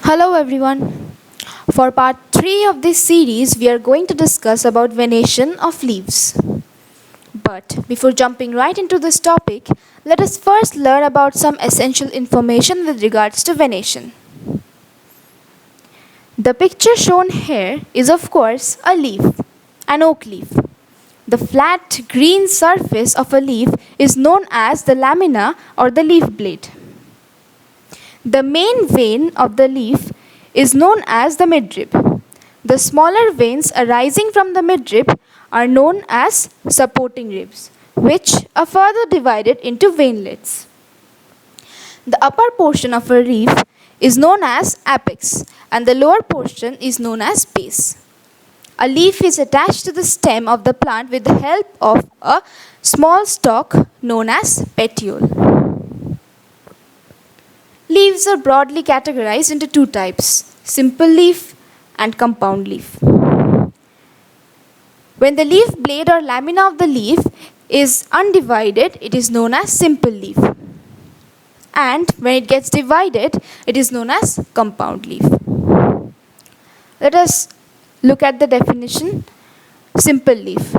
Hello everyone. For part 3 of this series, we are going to discuss about venation of leaves. But before jumping right into this topic, let us first learn about some essential information with regards to venation. The picture shown here is of course a leaf, an oak leaf. The flat green surface of a leaf is known as the lamina or the leaf blade. The main vein of the leaf is known as the midrib. The smaller veins arising from the midrib are known as supporting ribs, which are further divided into veinlets. The upper portion of a leaf is known as apex and the lower portion is known as base. A leaf is attached to the stem of the plant with the help of a small stalk known as petiole. Leaves are broadly categorized into two types, simple leaf and compound leaf. When the leaf blade or lamina of the leaf is undivided, it is known as simple leaf. And when it gets divided, it is known as compound leaf. Let us look at the definition. Simple leaf.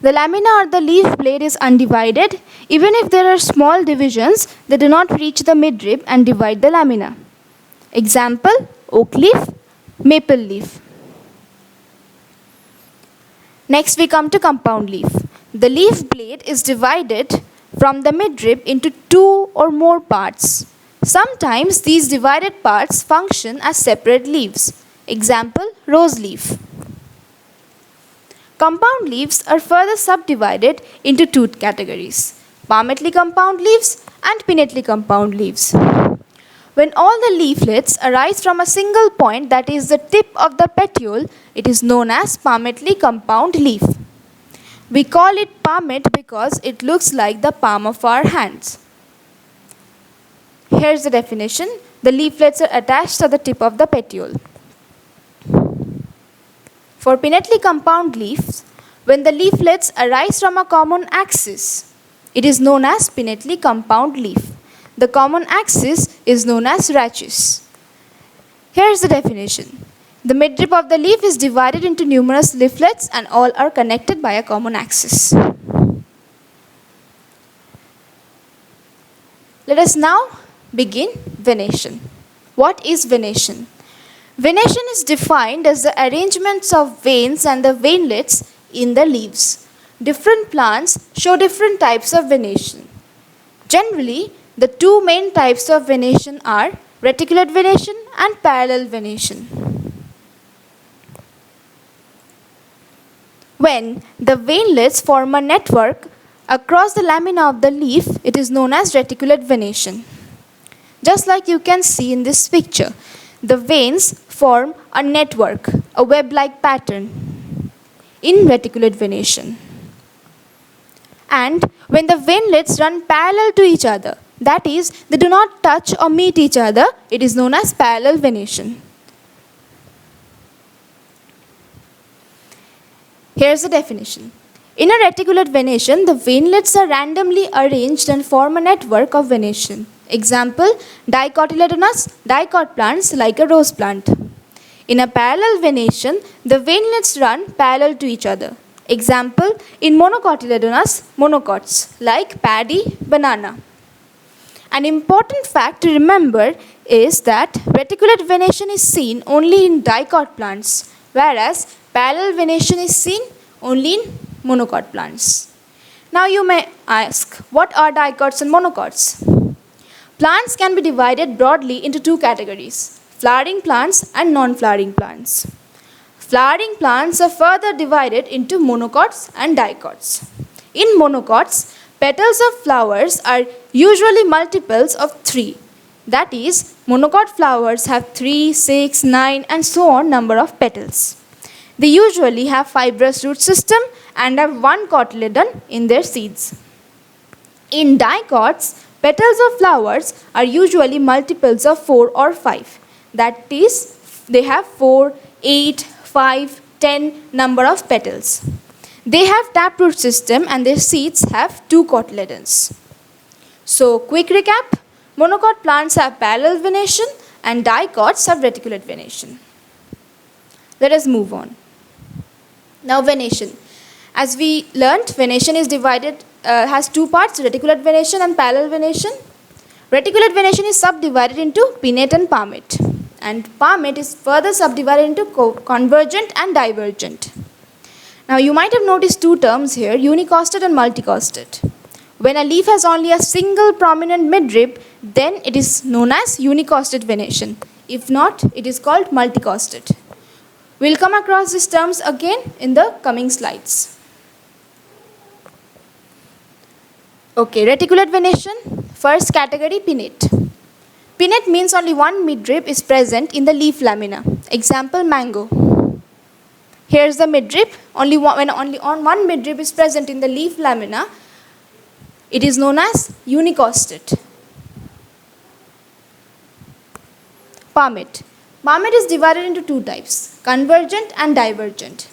The lamina or the leaf blade is undivided. Even if there are small divisions, they do not reach the midrib and divide the lamina. Example, oak leaf, maple leaf. Next we come to compound leaf. The leaf blade is divided from the midrib into two or more parts. Sometimes these divided parts function as separate leaves. Example, rose leaf. Compound leaves are further subdivided into two categories, palmately compound leaves and pinnately compound leaves. When all the leaflets arise from a single point, that is the tip of the petiole, it is known as palmately compound leaf. We call it palmate because it looks like the palm of our hands. Here's the definition. The leaflets are attached to the tip of the petiole. For pinnately compound leaves, when the leaflets arise from a common axis, it is known as pinnately compound leaf. The common axis is known as rachis. Here's the definition. The midrib of the leaf is divided into numerous leaflets and all are connected by a common axis. Let us now begin venation. What is venation? Venation is defined as the arrangements of veins and the veinlets in the leaves. Different plants show different types of venation. Generally, the two main types of venation are reticulate venation and parallel venation. When the veinlets form a network across the lamina of the leaf, it is known as reticulate venation. Just like you can see in this picture, the veins form a network, a web-like pattern in reticulate venation. And when the veinlets run parallel to each other, that is, they do not touch or meet each other, it is known as parallel venation. Here's the definition. In a reticulate venation, the veinlets are randomly arranged and form a network of venation. Example, dicotyledonous dicot plants like a rose plant. In a parallel venation, the veinlets run parallel to each other. Example, in monocotyledonous monocots like paddy, banana. An important fact to remember is that reticulate venation is seen only in dicot plants, whereas parallel venation is seen only in monocot plants. Now you may ask, what are dicots and monocots? Plants can be divided broadly into two categories, flowering plants and non-flowering plants. Flowering plants are further divided into monocots and dicots. In monocots, petals of flowers are usually multiples of 3. That is, monocot flowers have 3, 6, 9 and so on number of petals. They usually have fibrous root system and have one cotyledon in their seeds. In dicots, petals of flowers are usually multiples of 4 or 5. That is, they have 4, 8, 5, 10 number of petals. They have taproot system and their seeds have 2 cotyledons. So, quick recap. Monocot plants have parallel venation and dicot subreticulate venation. Let us move on. Now venation. As we learnt, venation is has two parts, reticulate venation and parallel venation. Reticulate venation is subdivided into pinnate and palmate. And palmate is further subdivided into convergent and divergent. Now you might have noticed two terms here, unicosted and multicosted. When a leaf has only a single prominent midrib, then it is known as unicosted venation. If not, it is called multicosted. We'll come across these terms again in the coming slides. Okay, reticulate venation. First category, pinnate. Pinnate means only one midrib is present in the leaf lamina. Example, mango. Here's the midrib. When only one midrib is present in the leaf lamina, it is known as unicosted. Palmate. Palmate is divided into two types, convergent and divergent.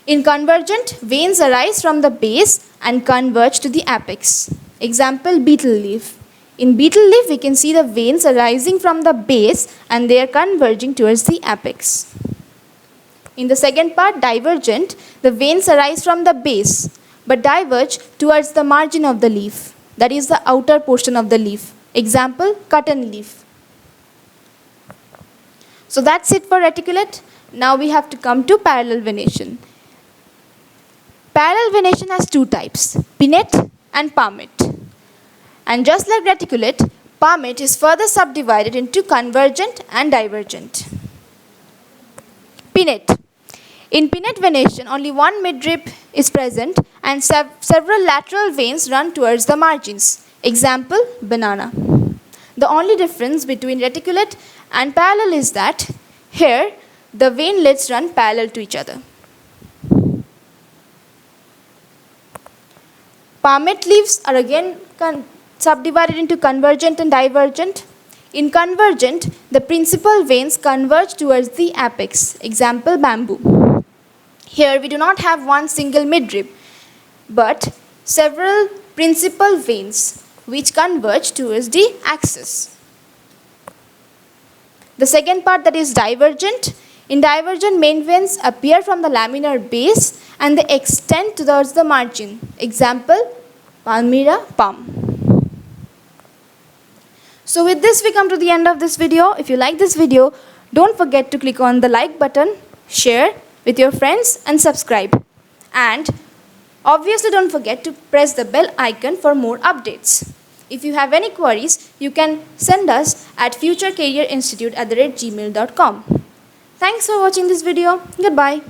In convergent, veins arise from the base and converge to the apex. Example, beetle leaf. In beetle leaf, we can see the veins arising from the base and they are converging towards the apex. In the second part, divergent, the veins arise from the base but diverge towards the margin of the leaf, that is the outer portion of the leaf. Example, cotton leaf. So that's it for reticulate. Now we have to come to parallel venation. Parallel venation has two types, pinnate and palmate. And just like reticulate, palmate is further subdivided into convergent and divergent. Pinnate. In pinnate venation, only one midrib is present and several lateral veins run towards the margins. Example, banana. The only difference between reticulate and parallel is that here the veinlets run parallel to each other. Palmate leaves are again subdivided into convergent and divergent. In convergent, the principal veins converge towards the apex. Example, bamboo. Here we do not have one single midrib, but several principal veins which converge towards the axis. The second part, that is divergent. In divergent, main veins appear from the laminar base and they extend towards the margin. Example, palmyra, palm. So with this we come to the end of this video. If you like this video, don't forget to click on the like button, share with your friends and subscribe. And obviously don't forget to press the bell icon for more updates. If you have any queries, you can send us at futurecareerinstitute@gmail.com. Thanks for watching this video. Goodbye.